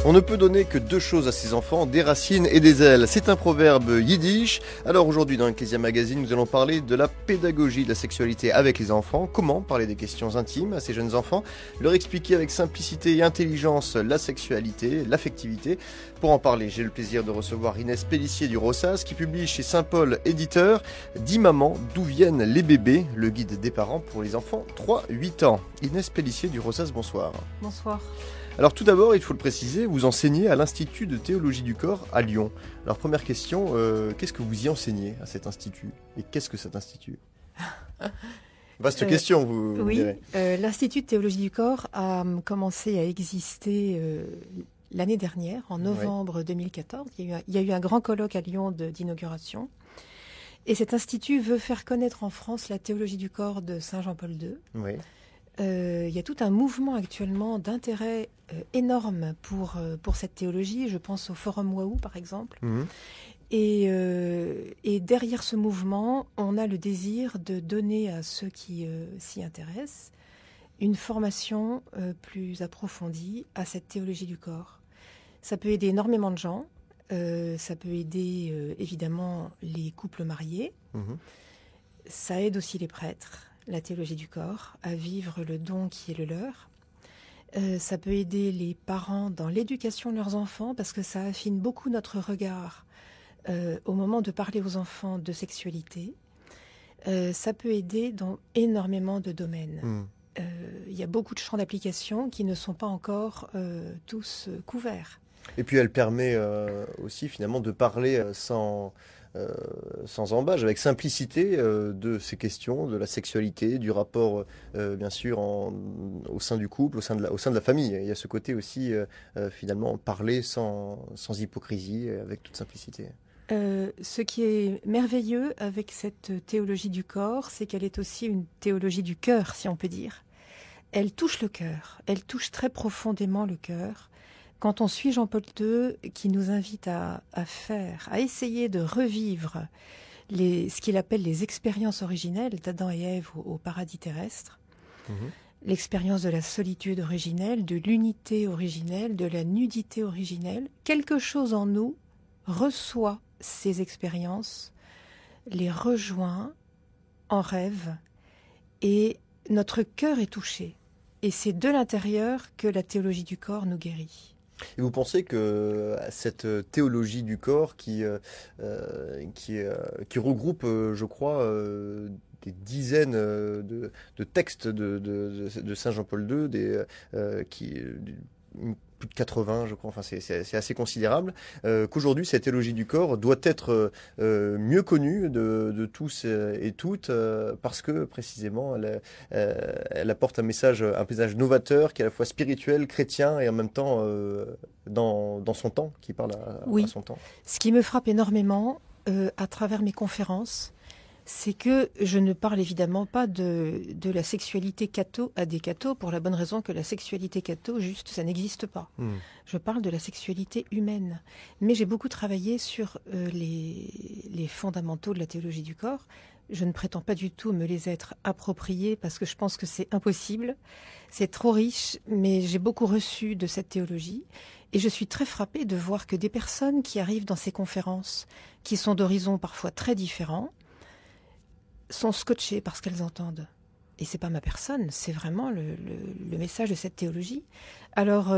On ne peut donner que deux choses à ses enfants, des racines et des ailes. C'est un proverbe yiddish. Alors aujourd'hui dans Ecclesia Magazine, nous allons parler de la pédagogie de la sexualité avec les enfants. Comment parler des questions intimes à ces jeunes enfants, leur expliquer avec simplicité et intelligence la sexualité, l'affectivité. Pour en parler, j'ai le plaisir de recevoir Inès Pellissier du Rossas qui publie chez Saint-Paul Éditeur « 10 mamans, d'où viennent les bébés ?» le guide des parents pour les enfants 3-8 ans. Inès Pellissier du Rossas, bonsoir. Bonsoir. Alors tout d'abord, il faut le préciser, vous enseignez à l'Institut de théologie du corps à Lyon. Alors première question, qu'est-ce que vous y enseignez à cet institut? Et qu'est-ce que cet institut? Vaste question, vous direz. L'Institut de théologie du corps a commencé à exister l'année dernière, en novembre 2014. Il y a eu un grand colloque à Lyon d'inauguration. Et cet institut veut faire connaître en France la théologie du corps de Saint Jean-Paul II. Oui. Il y a tout un mouvement actuellement d'intérêt énorme pour cette théologie. Je pense au Forum Waouh, par exemple. Et derrière ce mouvement, on a le désir de donner à ceux qui s'y intéressent une formation plus approfondie à cette théologie du corps. Ça peut aider énormément de gens. Ça peut aider évidemment les couples mariés. Ça aide aussi les prêtres, la théologie du corps, à vivre le don qui est le leur. Ça peut aider les parents dans l'éducation de leurs enfants parce que ça affine beaucoup notre regard au moment de parler aux enfants de sexualité. Ça peut aider dans énormément de domaines. Il y a beaucoup de champs d'application qui ne sont pas encore tous couverts. Et puis elle permet aussi finalement de parler sans embâche, avec simplicité de ces questions, de la sexualité, du rapport bien sûr au sein du couple, au sein de la famille. Il y a ce côté aussi finalement parler sans hypocrisie, avec toute simplicité. Ce qui est merveilleux avec cette théologie du corps, c'est qu'elle est aussi une théologie du cœur, si on peut dire. Elle touche le cœur, elle touche très profondément le cœur. Quand on suit Jean-Paul II, qui nous invite à essayer de revivre ce qu'il appelle les expériences originelles d'Adam et Ève au paradis terrestre, l'expérience de la solitude originelle, de l'unité originelle, de la nudité originelle, quelque chose en nous reçoit ces expériences, les rejoint en rêve, et notre cœur est touché. Et c'est de l'intérieur que la théologie du corps nous guérit. Et vous pensez que cette théologie du corps qui regroupe, je crois, des dizaines de textes de Saint Jean-Paul II, plus de 80, je crois, enfin c'est assez considérable, qu'aujourd'hui cette théologie du corps doit être mieux connue de tous et toutes, parce que précisément elle apporte un message novateur qui est à la fois spirituel, chrétien et en même temps dans son temps, qui parle à son temps. Ce qui me frappe énormément à travers mes conférences, c'est que je ne parle évidemment pas de la sexualité catho à des cathos, pour la bonne raison que la sexualité catho, juste, ça n'existe pas. Je parle de la sexualité humaine. Mais j'ai beaucoup travaillé sur les fondamentaux de la théologie du corps. Je ne prétends pas du tout me les être appropriés parce que je pense que c'est impossible. C'est trop riche, mais j'ai beaucoup reçu de cette théologie. Et je suis très frappée de voir que des personnes qui arrivent dans ces conférences, qui sont d'horizons parfois très différents, sont scotchées par ce qu'elles entendent. Et c'est pas ma personne, c'est vraiment le message de cette théologie. Alors,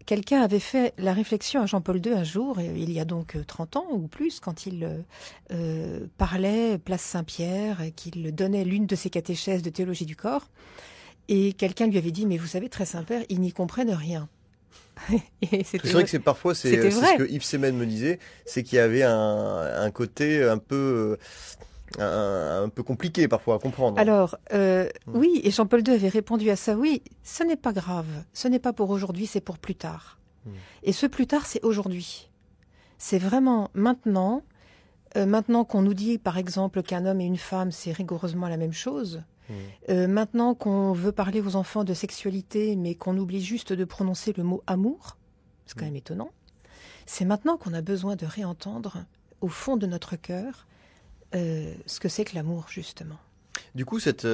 quelqu'un avait fait la réflexion à Jean-Paul II un jour, il y a donc 30 ans ou plus, quand il parlait Place Saint-Pierre, qu'il donnait l'une de ses catéchèses de théologie du corps, et quelqu'un lui avait dit « Mais vous savez, très Saint-Père, ils n'y comprennent rien ». C'est vrai que c'est ce que Yves Semen me disait, c'est qu'il y avait un côté un peu compliqué parfois à comprendre. Alors, oui, et Jean-Paul II avait répondu à ça, oui, ce n'est pas grave, ce n'est pas pour aujourd'hui, c'est pour plus tard. Et ce plus tard, c'est aujourd'hui. C'est vraiment maintenant qu'on nous dit, par exemple, qu'un homme et une femme, c'est rigoureusement la même chose. Maintenant qu'on veut parler aux enfants de sexualité, mais qu'on oublie juste de prononcer le mot amour, c'est quand même étonnant. C'est maintenant qu'on a besoin de réentendre, au fond de notre cœur, ce que c'est que l'amour, justement. Du coup, cette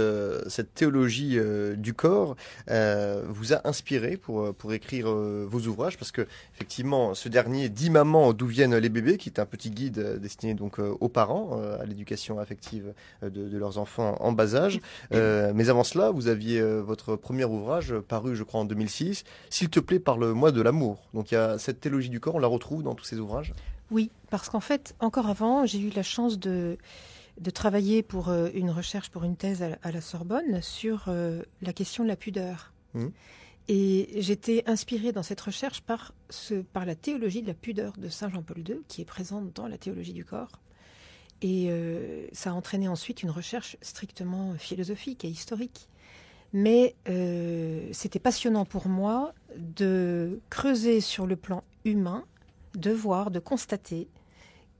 théologie du corps vous a inspiré pour écrire vos ouvrages, parce que effectivement, ce dernier dit Maman, d'où viennent les bébés, qui est un petit guide destiné donc aux parents, à l'éducation affective de leurs enfants en bas âge. Mais avant cela, vous aviez votre premier ouvrage paru, je crois, en 2006, S'il te plaît, parle-moi de l'amour. Donc il y a cette théologie du corps, on la retrouve dans tous ces ouvrages. Oui, parce qu'en fait, encore avant, j'ai eu la chance de travailler pour une recherche, pour une thèse à la Sorbonne sur la question de la pudeur. Mmh. Et j'étais inspirée dans cette recherche par la théologie de la pudeur de Saint Jean-Paul II, qui est présente dans la théologie du corps. Et ça a entraîné ensuite une recherche strictement philosophique et historique. Mais c'était passionnant pour moi de creuser sur le plan humain, de voir, de constater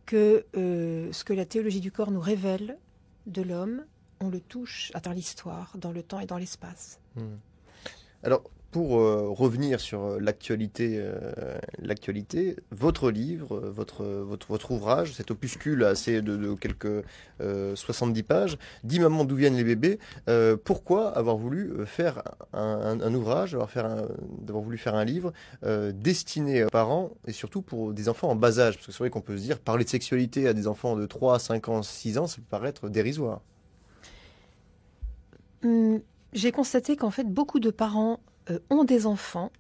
que ce que la théologie du corps nous révèle de l'homme, on le touche dans l'histoire, dans le temps et dans l'espace. Alors, pour revenir sur l'actualité, votre livre, votre ouvrage, cet opuscule assez de quelques 70 pages, dit Maman, d'où viennent les bébés, pourquoi avoir voulu faire un ouvrage, d'avoir voulu faire un livre destiné aux parents et surtout pour des enfants en bas âge? Parce que c'est vrai qu'on peut se dire, parler de sexualité à des enfants de 3, 5 ans, 6 ans, ça peut paraître dérisoire. J'ai constaté qu'en fait, beaucoup de parents ont des enfants,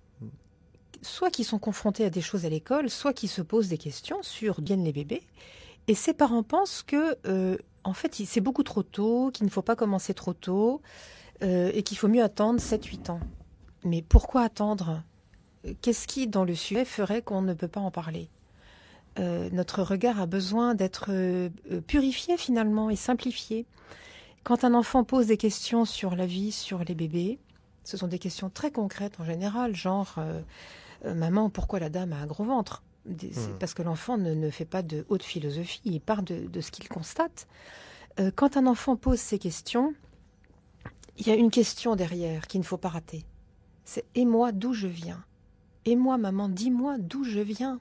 soit qui sont confrontés à des choses à l'école, soit qui se posent des questions sur viennent les bébés. Et ces parents pensent que, en fait, c'est beaucoup trop tôt, qu'il ne faut pas commencer trop tôt, et qu'il faut mieux attendre 7-8 ans. Mais pourquoi attendre? Qu'est-ce qui, dans le sujet, ferait qu'on ne peut pas en parler? Notre regard a besoin d'être purifié, finalement, et simplifié. Quand un enfant pose des questions sur la vie, sur les bébés, ce sont des questions très concrètes en général, genre maman, pourquoi la dame a un gros ventre? Parce que l'enfant ne fait pas de haute philosophie, il part de ce qu'il constate. Quand un enfant pose ces questions, il y a une question derrière qu'il ne faut pas rater. C'est « et moi, d'où je viens? Et moi, maman, dis-moi d'où je viens.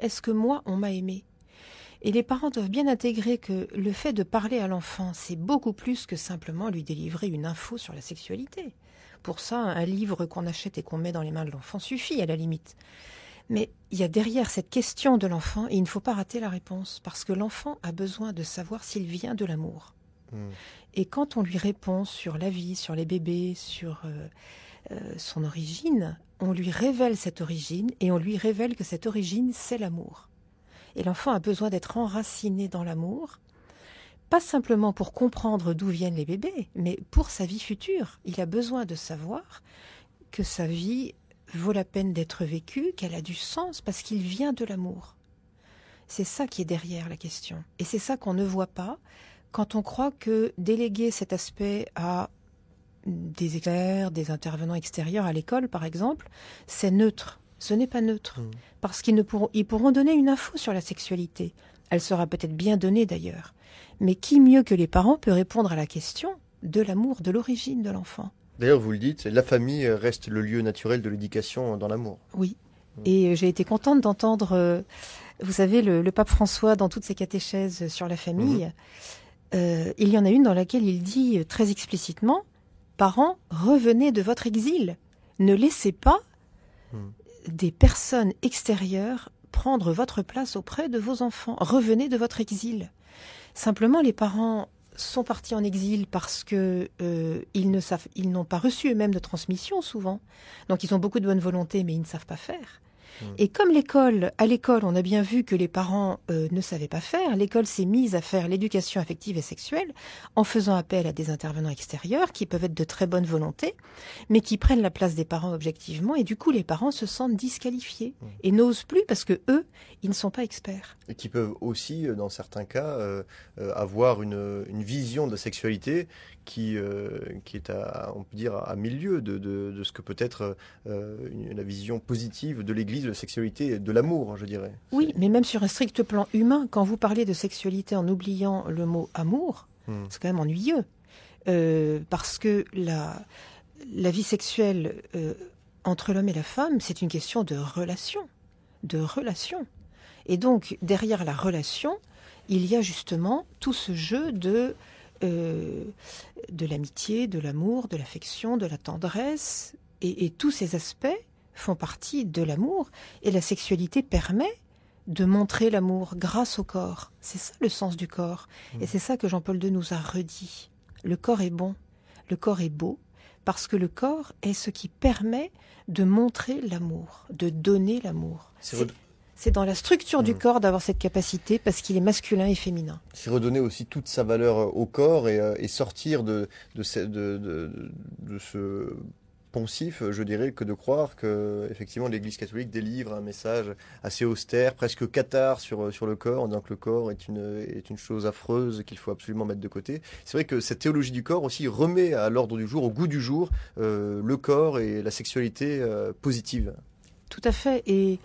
Est-ce que moi, on m'a aimé ?» Et les parents doivent bien intégrer que le fait de parler à l'enfant, c'est beaucoup plus que simplement lui délivrer une info sur la sexualité. Pour ça, un livre qu'on achète et qu'on met dans les mains de l'enfant suffit à la limite. Mais il y a derrière cette question de l'enfant, et il ne faut pas rater la réponse, parce que l'enfant a besoin de savoir s'il vient de l'amour. Et quand on lui répond sur la vie, sur les bébés, sur son origine, on lui révèle cette origine, et on lui révèle que cette origine, c'est l'amour. Et l'enfant a besoin d'être enraciné dans l'amour, pas simplement pour comprendre d'où viennent les bébés, mais pour sa vie future. Il a besoin de savoir que sa vie vaut la peine d'être vécue, qu'elle a du sens parce qu'il vient de l'amour. C'est ça qui est derrière la question. Et c'est ça qu'on ne voit pas quand on croit que déléguer cet aspect à des experts, des intervenants extérieurs à l'école, par exemple, c'est neutre. Ce n'est pas neutre, parce qu'ils pourront donner une info sur la sexualité. Elle sera peut-être bien donnée d'ailleurs. Mais qui mieux que les parents peut répondre à la question de l'amour, de l'origine de l'enfant? D'ailleurs, vous le dites, la famille reste le lieu naturel de l'éducation dans l'amour. Oui, et j'ai été contente d'entendre, vous savez, le pape François dans toutes ses catéchèses sur la famille. Il y en a une dans laquelle il dit très explicitement, « Parents, revenez de votre exil. Ne laissez pas des personnes extérieures prendre votre place auprès de vos enfants. Revenez de votre exil. » Simplement, les parents sont partis en exil parce que ils n'ont pas reçu eux-mêmes de transmission souvent. Donc ils ont beaucoup de bonne volonté, mais ils ne savent pas faire. Et comme à l'école, on a bien vu que les parents ne savaient pas faire, l'école s'est mise à faire l'éducation affective et sexuelle en faisant appel à des intervenants extérieurs qui peuvent être de très bonne volonté, mais qui prennent la place des parents objectivement, et du coup les parents se sentent disqualifiés et n'osent plus parce que eux, ils ne sont pas experts. Et qui peuvent aussi, dans certains cas, avoir une vision de la sexualité qui est on peut dire, à mille lieues de ce que peut être la vision positive de l'Église de la sexualité, de l'amour, je dirais. Oui, mais même sur un strict plan humain, quand vous parlez de sexualité en oubliant le mot amour, c'est quand même ennuyeux. Parce que la vie sexuelle entre l'homme et la femme, c'est une question de relation. De relation. Et donc, derrière la relation, il y a justement tout ce jeu de de l'amitié, de l'amour, de l'affection, de la tendresse, et tous ces aspects font partie de l'amour, et la sexualité permet de montrer l'amour grâce au corps. C'est ça le sens du corps, et c'est ça que Jean-Paul II nous a redit. Le corps est bon, le corps est beau, parce que le corps est ce qui permet de montrer l'amour, de donner l'amour. C'est dans la structure du corps d'avoir cette capacité, parce qu'il est masculin et féminin. C'est redonner aussi toute sa valeur au corps et sortir de ce poncif, je dirais, que de croire que effectivement l'Église catholique délivre un message assez austère, presque cathare sur le corps, en disant que le corps est une chose affreuse qu'il faut absolument mettre de côté. C'est vrai que cette théologie du corps aussi remet à l'ordre du jour, au goût du jour, le corps et la sexualité positive. Tout à fait. Et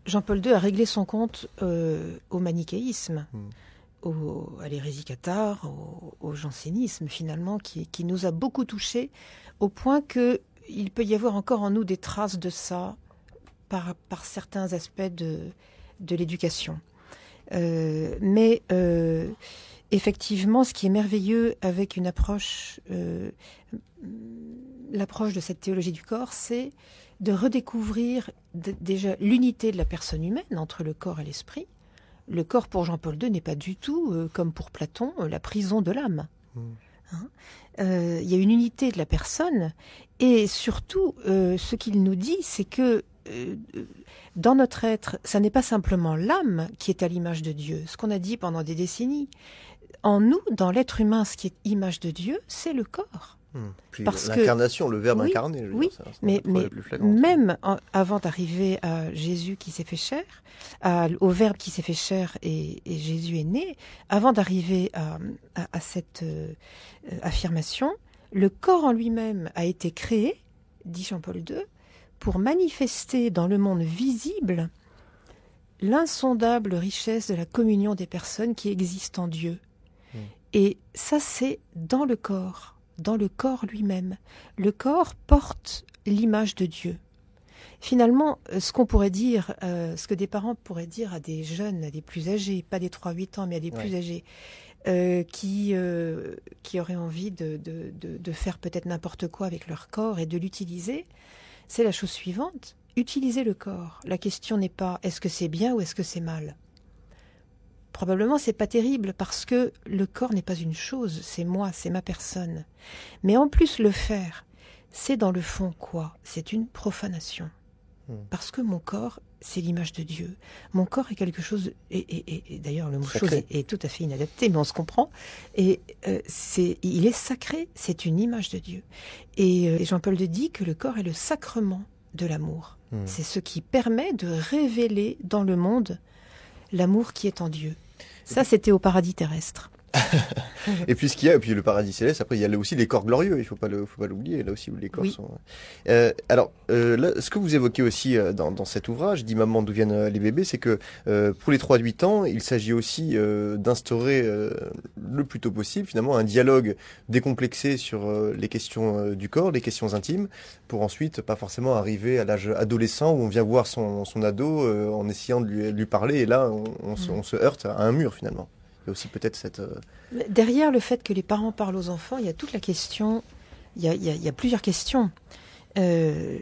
Jean-Paul II a réglé son compte au manichéisme, à l'hérésie cathare, au jansénisme finalement, qui nous a beaucoup touchés, au point que il peut y avoir encore en nous des traces de ça par certains aspects de l'éducation. Mais effectivement, ce qui est merveilleux avec une approche, l'approche de cette théologie du corps, c'est de redécouvrir déjà l'unité de la personne humaine entre le corps et l'esprit. Le corps, pour Jean-Paul II, n'est pas du tout, comme pour Platon, la prison de l'âme. Il y a une unité de la personne, et surtout, ce qu'il nous dit, c'est que dans notre être, ça n'est pas simplement l'âme qui est à l'image de Dieu, ce qu'on a dit pendant des décennies. En nous, dans l'être humain, ce qui est image de Dieu, c'est le corps. Puis l'incarnation, le Verbe incarné. Oui, mais même avant d'arriver à Jésus qui s'est fait chair, au Verbe qui s'est fait chair et Jésus est né, avant d'arriver à cette affirmation, le corps en lui-même a été créé, dit Jean-Paul II, pour manifester dans le monde visible l'insondable richesse de la communion des personnes qui existent en Dieu. Et ça, c'est dans le corps lui-même. Le corps porte l'image de Dieu. Finalement, ce qu'on pourrait dire, ce que des parents pourraient dire à des jeunes, à des plus âgés, pas des 3-8 ans, mais à des plus âgés, qui auraient envie de faire peut-être n'importe quoi avec leur corps et de l'utiliser, c'est la chose suivante. Utiliser le corps. La question n'est pas est-ce que c'est bien ou est-ce que c'est mal. Probablement, c'est pas terrible parce que le corps n'est pas une chose, c'est moi, c'est ma personne. Mais en plus, le faire, c'est dans le fond quoi? C'est une profanation. Parce que mon corps, c'est l'image de Dieu. Mon corps est quelque chose, et d'ailleurs le mot chose est tout à fait inadapté, mais on se comprend. Et il est sacré, c'est une image de Dieu. Et Jean-Paul II dit que le corps est le sacrement de l'amour. C'est ce qui permet de révéler dans le monde l'amour qui est en Dieu. Ça, c'était au paradis terrestre. Et puis et puis le paradis céleste, après il y a aussi les corps glorieux, il faut pas l'oublier, là aussi où les corps sont. Alors là, ce que vous évoquez aussi dans cet ouvrage, dit Maman d'où viennent les bébés, c'est que pour les 3-8 ans, il s'agit aussi d'instaurer le plus tôt possible finalement un dialogue décomplexé sur les questions du corps, les questions intimes, pour ensuite pas forcément arriver à l'âge adolescent où on vient voir son ado en essayant de lui parler, et là on se heurte à un mur finalement. Il y a aussi peut-être cette... Derrière le fait que les parents parlent aux enfants, il y a toute la question, il y a plusieurs questions. Déjà,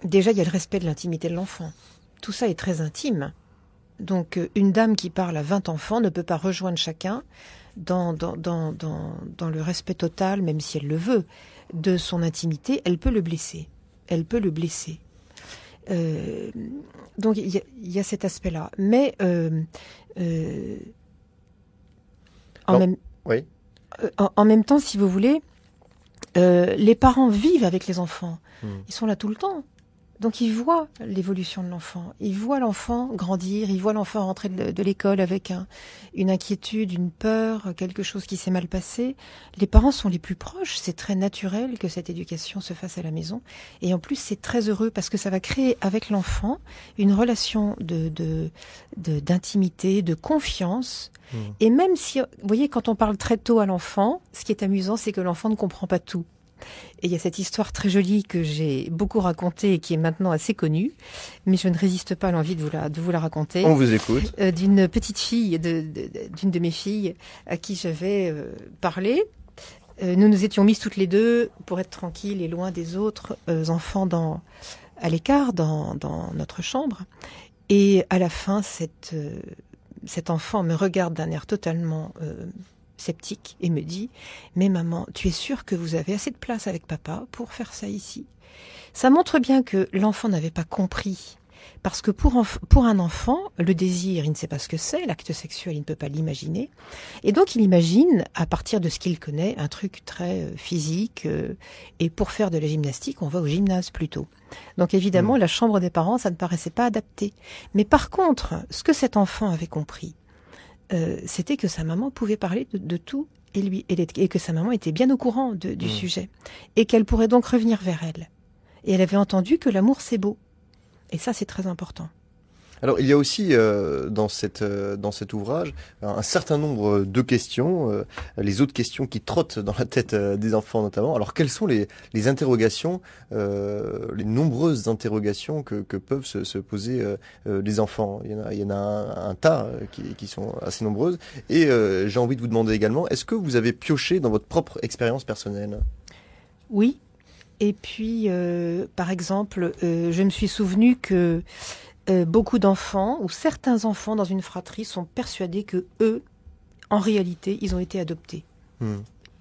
il y a le respect de l'intimité de l'enfant. Tout ça est très intime. Donc, une dame qui parle à 20 enfants ne peut pas rejoindre chacun dans le respect total, même si elle le veut, de son intimité. Elle peut le blesser. Donc, il y a cet aspect-là. Mais... En même temps, si vous voulez, les parents vivent avec les enfants. Ils sont là tout le temps. Donc ils voient l'évolution de l'enfant. Ils voient l'enfant grandir, ils voient l'enfant rentrer de l'école avec une inquiétude, une peur, quelque chose qui s'est mal passé. Les parents sont les plus proches. C'est très naturel que cette éducation se fasse à la maison. Et en plus, c'est très heureux parce que ça va créer avec l'enfant une relation d'intimité, de confiance. Et même si, vous voyez, quand on parle très tôt à l'enfant, ce qui est amusant, c'est que l'enfant ne comprend pas tout. Et il y a cette histoire très jolie que j'ai beaucoup racontée et qui est maintenant assez connue, mais je ne résiste pas à l'envie de vous la raconter. On vous écoute. D'une petite fille, d'une de mes filles, à qui j'avais parlé. Nous nous étions mises toutes les deux pour être tranquilles et loin des autres enfants à l'écart dans notre chambre. Et à la fin, cet enfant me regarde d'un air totalement sceptique et me dit « Mais maman, tu es sûre que vous avez assez de place avec papa pour faire ça ici ?» Ça montre bien que l'enfant n'avait pas compris. Parce que pour un enfant, le désir, il ne sait pas ce que c'est, l'acte sexuel, il ne peut pas l'imaginer. Et donc il imagine, à partir de ce qu'il connaît, un truc très physique. Et pour faire de la gymnastique, on va au gymnase plutôt. Donc évidemment, la chambre des parents, ça ne paraissait pas adapté. Mais par contre, ce que cet enfant avait compris, c'était que sa maman pouvait parler de tout et que sa maman était bien au courant du sujet. Et qu'elle pourrait donc revenir vers elle. Et elle avait entendu que l'amour, c'est beau. Et ça, c'est très important. Alors, il y a aussi dans cet ouvrage un certain nombre de questions, les autres questions qui trottent dans la tête des enfants notamment. Alors, quelles sont les interrogations, les nombreuses interrogations que peuvent se poser les enfants? Il y en a un tas qui sont assez nombreuses. Et j'ai envie de vous demander également, est-ce que vous avez pioché dans votre propre expérience personnelle? Oui. Et puis, par exemple, je me suis souvenu que beaucoup d'enfants, ou certains enfants dans une fratrie, sont persuadés que eux, en réalité, ils ont été adoptés.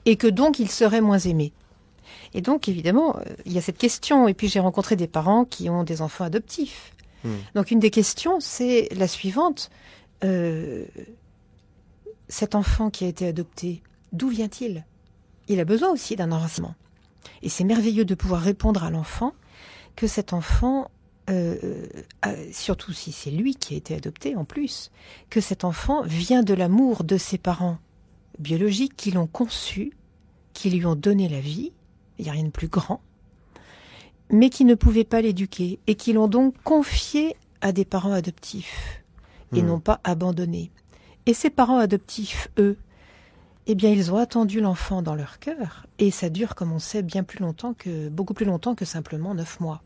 Et que donc, ils seraient moins aimés. Et donc, évidemment, il y a cette question. Et puis, j'ai rencontré des parents qui ont des enfants adoptifs. Donc, une des questions, c'est la suivante. Cet enfant qui a été adopté, d'où vient-il? Il a besoin aussi d'un enracinement. Et c'est merveilleux de pouvoir répondre à l'enfant que cet enfant, surtout si c'est lui qui a été adopté en plus, que cet enfant vient de l'amour de ses parents biologiques qui l'ont conçu, qui lui ont donné la vie, il n'y a rien de plus grand, mais qui ne pouvaient pas l'éduquer et qui l'ont donc confié à des parents adoptifs et non pas abandonné. Et ces parents adoptifs, eux, eh bien, ils ont attendu l'enfant dans leur cœur, et ça dure, comme on sait, beaucoup plus longtemps que simplement 9 mois.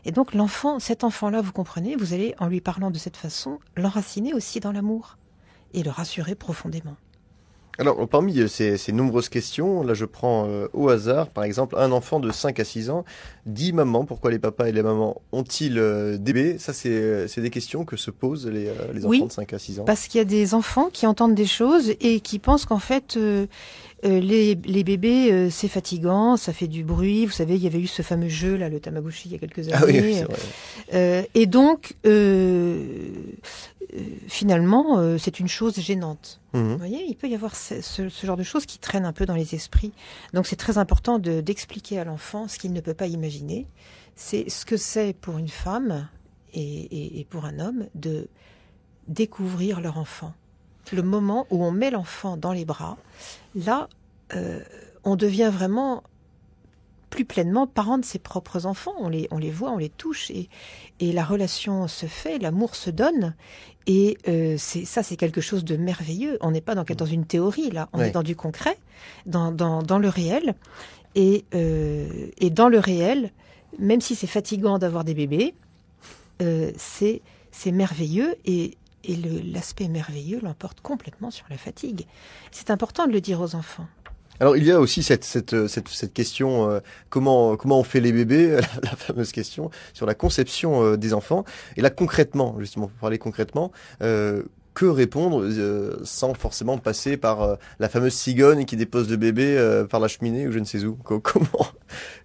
Et donc, cet enfant-là, vous comprenez, vous allez, en lui parlant de cette façon, l'enraciner aussi dans l'amour, et le rassurer profondément. Alors, parmi ces nombreuses questions, là je prends au hasard, par exemple, un enfant de 5 à 6 ans dit « Maman, pourquoi les papas et les mamans ont-ils des bébés ?» Ça, c'est des questions que se posent les enfants de 5 à 6 ans. Parce qu'il y a des enfants qui entendent des choses et qui pensent qu'en fait, les bébés, c'est fatigant, ça fait du bruit. Vous savez, il y avait eu ce fameux jeu, là, le Tamagotchi, il y a quelques années. Ah oui, c'est vrai. Et donc, finalement, c'est une chose gênante. Vous voyez, il peut y avoir ce genre de choses qui traînent un peu dans les esprits. Donc c'est très important d'expliquer à l'enfant ce qu'il ne peut pas imaginer. C'est ce que c'est pour une femme et pour un homme de découvrir leur enfant. Le moment où on met l'enfant dans les bras, là, on devient vraiment plus pleinement parent de ses propres enfants. On les voit, on les touche et la relation se fait, l'amour se donne. Et c'est quelque chose de merveilleux. On n'est pas dans une théorie, là. On est dans du concret, dans le réel. Et dans le réel, même si c'est fatigant d'avoir des bébés, c'est merveilleux. Et l'aspect merveilleux l'emporte complètement sur la fatigue. C'est important de le dire aux enfants. Alors il y a aussi cette question comment on fait les bébés, la fameuse question sur la conception des enfants. Et là concrètement, justement pour parler concrètement, que répondre sans forcément passer par la fameuse cigogne qui dépose le bébé par la cheminée ou je ne sais où. Comment?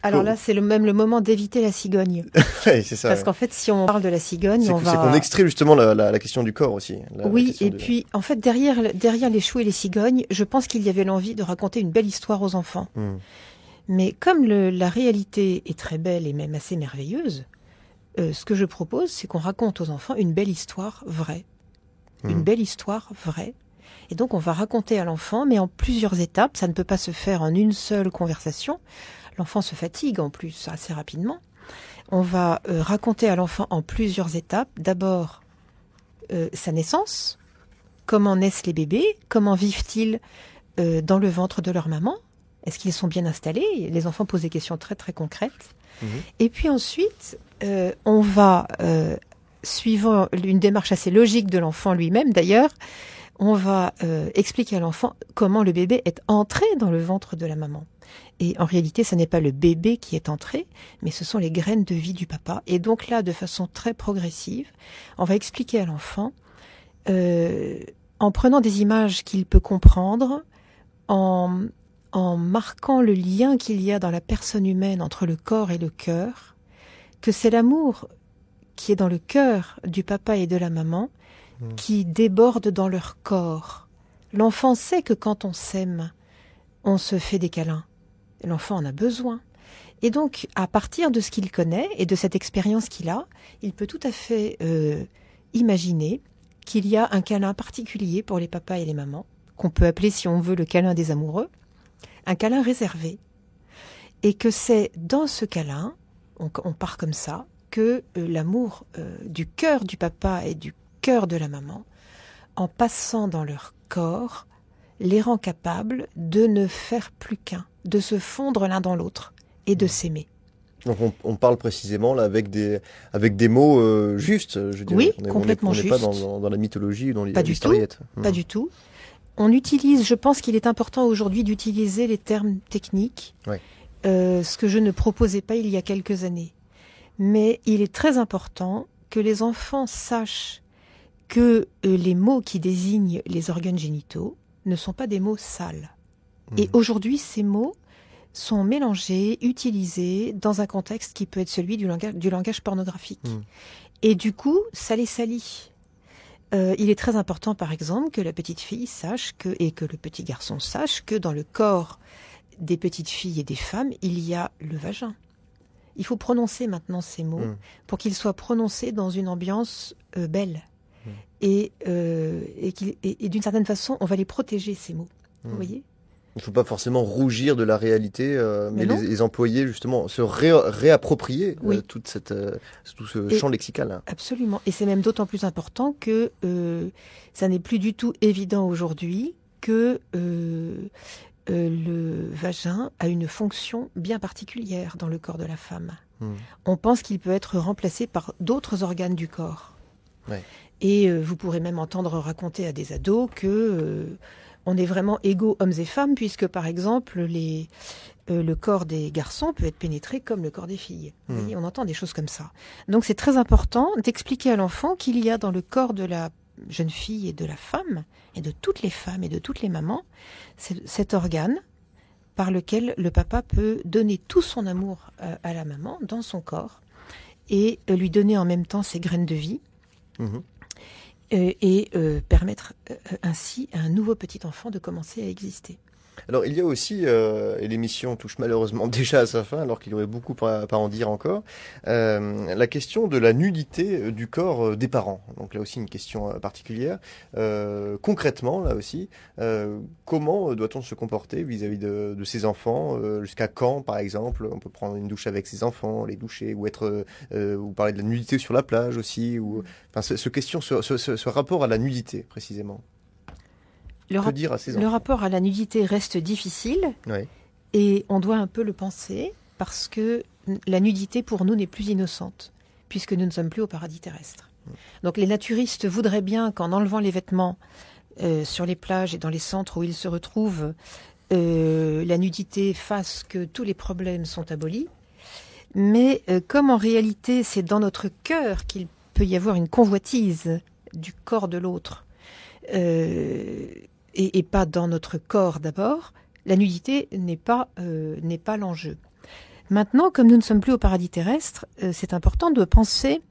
Alors là, c'est le moment d'éviter la cigogne. Ouais, c'est ça. Parce qu'en fait, si on parle de la cigogne, c'est qu'on extrait justement la question du corps aussi. Oui, et puis en fait, derrière les choux et les cigognes, je pense qu'il y avait l'envie de raconter une belle histoire aux enfants. Mais comme la réalité est très belle et même assez merveilleuse, ce que je propose, c'est qu'on raconte aux enfants une belle histoire vraie. Une belle histoire vraie. Et donc, on va raconter à l'enfant, mais en plusieurs étapes. Ça ne peut pas se faire en une seule conversation. L'enfant se fatigue en plus assez rapidement. On va raconter à l'enfant en plusieurs étapes. D'abord, sa naissance. Comment naissent les bébés? Comment vivent-ils dans le ventre de leur maman? Est-ce qu'ils sont bien installés? Les enfants posent des questions très très concrètes. Mhm. Et puis ensuite, on va, suivant une démarche assez logique de l'enfant lui-même d'ailleurs, on va expliquer à l'enfant comment le bébé est entré dans le ventre de la maman. Et en réalité, ce n'est pas le bébé qui est entré, mais ce sont les graines de vie du papa. Et donc là, de façon très progressive, on va expliquer à l'enfant, en prenant des images qu'il peut comprendre, en marquant le lien qu'il y a dans la personne humaine entre le corps et le cœur, que c'est l'amour qui est dans le cœur du papa et de la maman qui déborde dans leur corps. L'enfant sait que quand on s'aime, on se fait des câlins. L'enfant en a besoin. Et donc, à partir de ce qu'il connaît et de cette expérience qu'il a, il peut tout à fait imaginer qu'il y a un câlin particulier pour les papas et les mamans, qu'on peut appeler, si on veut, le câlin des amoureux, un câlin réservé. Et que c'est dans ce câlin, on part comme ça, que l'amour du cœur du papa et du cœur de la maman, en passant dans leur corps, les rend capables de ne faire plus qu'un, de se fondre l'un dans l'autre et de s'aimer. Donc on parle précisément là avec des mots justes, je dirais. Oui, complètement justes. On n'est pas dans la mythologie ou dans l'historiette. Pas du tout. On utilise, je pense qu'il est important aujourd'hui d'utiliser les termes techniques, ouais. Ce que je ne proposais pas il y a quelques années. Mais il est très important que les enfants sachent que les mots qui désignent les organes génitaux ne sont pas des mots sales. Et aujourd'hui, ces mots sont mélangés, utilisés dans un contexte qui peut être celui du langage pornographique. Et du coup, ça les salit. Il est très important, par exemple, que la petite fille sache et que le petit garçon sache que dans le corps des petites filles et des femmes, il y a le vagin. Il faut prononcer maintenant ces mots pour qu'ils soient prononcés dans une ambiance belle. Et d'une certaine façon, on va les protéger, ces mots. Vous voyez ? Il ne faut pas forcément rougir de la réalité, mais les employer justement, se réapproprier tout ce champ lexical. Hein. Absolument. Et c'est même d'autant plus important que ça n'est plus du tout évident aujourd'hui que le vagin a une fonction bien particulière dans le corps de la femme. On pense qu'il peut être remplacé par d'autres organes du corps. Ouais. Et vous pourrez même entendre raconter à des ados que on est vraiment égaux hommes et femmes, puisque par exemple le corps des garçons peut être pénétré comme le corps des filles. Vous voyez, on entend des choses comme ça. Donc c'est très important d'expliquer à l'enfant qu'il y a dans le corps de la jeune fille et de la femme, et de toutes les femmes et de toutes les mamans, cet organe par lequel le papa peut donner tout son amour à la maman dans son corps et lui donner en même temps ses graines de vie et permettre ainsi à un nouveau petit enfant de commencer à exister. Alors il y a aussi, et l'émission touche malheureusement déjà à sa fin, alors qu'il y aurait beaucoup à en dire encore, la question de la nudité du corps des parents. Donc là aussi une question particulière. Concrètement, là aussi, comment doit-on se comporter vis-à-vis de ses enfants? Jusqu'à quand, par exemple, on peut prendre une douche avec ses enfants, les doucher, ou parler de la nudité sur la plage aussi, ce rapport à la nudité précisément. Le rapport à la nudité reste difficile et on doit un peu le penser parce que la nudité pour nous n'est plus innocente puisque nous ne sommes plus au paradis terrestre. Donc les naturistes voudraient bien qu'en enlevant les vêtements sur les plages et dans les centres où ils se retrouvent, la nudité fasse que tous les problèmes sont abolis. Mais comme en réalité c'est dans notre cœur qu'il peut y avoir une convoitise du corps de l'autre, et pas dans notre corps d'abord, la nudité n'est pas l'enjeu. Maintenant, comme nous ne sommes plus au paradis terrestre, c'est important de penser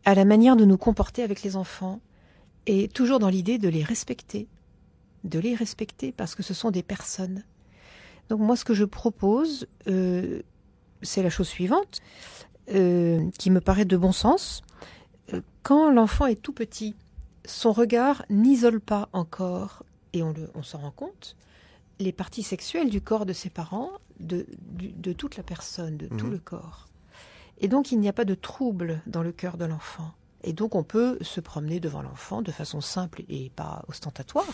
à la manière de nous comporter avec les enfants, et toujours dans l'idée de les respecter parce que ce sont des personnes. Donc moi, ce que je propose, c'est la chose suivante, qui me paraît de bon sens. Quand l'enfant est tout petit, son regard n'isole pas encore, et on s'en rend compte, les parties sexuelles du corps de ses parents, de toute la personne, de tout le corps. Et donc il n'y a pas de trouble dans le cœur de l'enfant. Et donc on peut se promener devant l'enfant de façon simple et pas ostentatoire,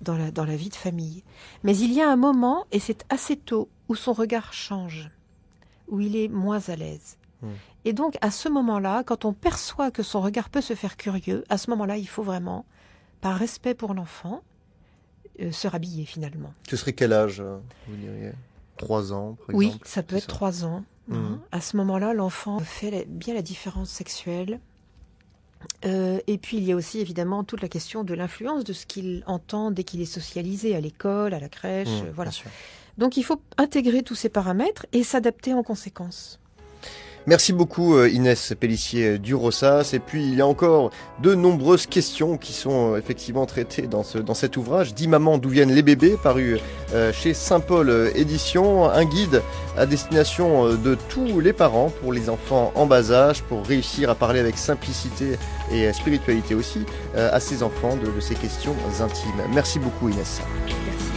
dans la vie de famille. Mais il y a un moment, et c'est assez tôt, où son regard change, où il est moins à l'aise. Et donc, à ce moment-là, quand on perçoit que son regard peut se faire curieux, à ce moment-là, il faut vraiment, par respect pour l'enfant, se rhabiller finalement. Ce serait quel âge, vous diriez 3 ans, par exemple? Oui, ça peut être 3 ans. À ce moment-là, l'enfant fait bien la différence sexuelle. Et puis, il y a aussi évidemment toute la question de l'influence de ce qu'il entend dès qu'il est socialisé à l'école, à la crèche. Voilà. Donc, il faut intégrer tous ces paramètres et s'adapter en conséquence. Merci beaucoup Inès Pellissier-Durossas. Et puis il y a encore de nombreuses questions qui sont effectivement traitées dans cet ouvrage. 10 mamans d'où viennent les bébés, paru chez Saint-Paul Éditions. Un guide à destination de tous les parents pour les enfants en bas âge, pour réussir à parler avec simplicité et spiritualité aussi à ces enfants de ces questions intimes. Merci beaucoup Inès. Merci.